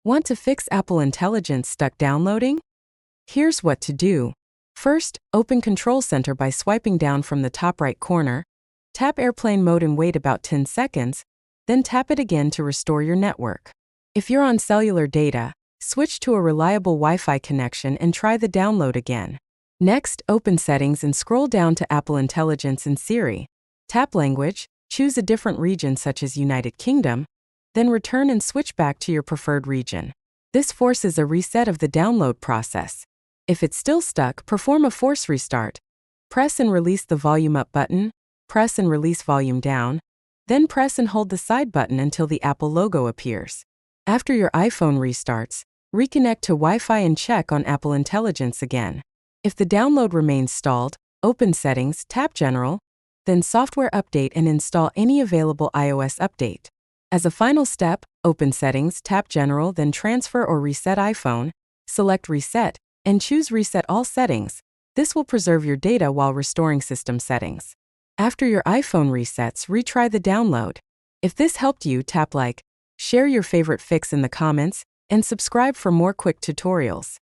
Want to fix Apple Intelligence stuck downloading? Here's what to do. First, open Control Center by swiping down from the top right corner. Tap Airplane Mode and wait about 10 seconds, then tap it again to restore your network. If you're on cellular data, switch to a reliable Wi-Fi connection and try the download again. Next, open Settings and scroll down to Apple Intelligence and Siri. Tap Language, choose a different region such as United Kingdom, then return and switch back to your preferred region. This forces a reset of the download process. If it's still stuck, perform a force restart. Press and release the volume up button, press and release volume down, then press and hold the side button until the Apple logo appears. After your iPhone restarts, reconnect to Wi-Fi and check on Apple Intelligence again. If the download remains stalled, open Settings, tap General, then Software Update and install any available iOS update. As a final step, open Settings, tap General, then Transfer or Reset iPhone, select Reset, and choose Reset All Settings. This will preserve your data while restoring system settings. After your iPhone resets, retry the download. If this helped you, tap like, share your favorite fix in the comments, and subscribe for more quick tutorials.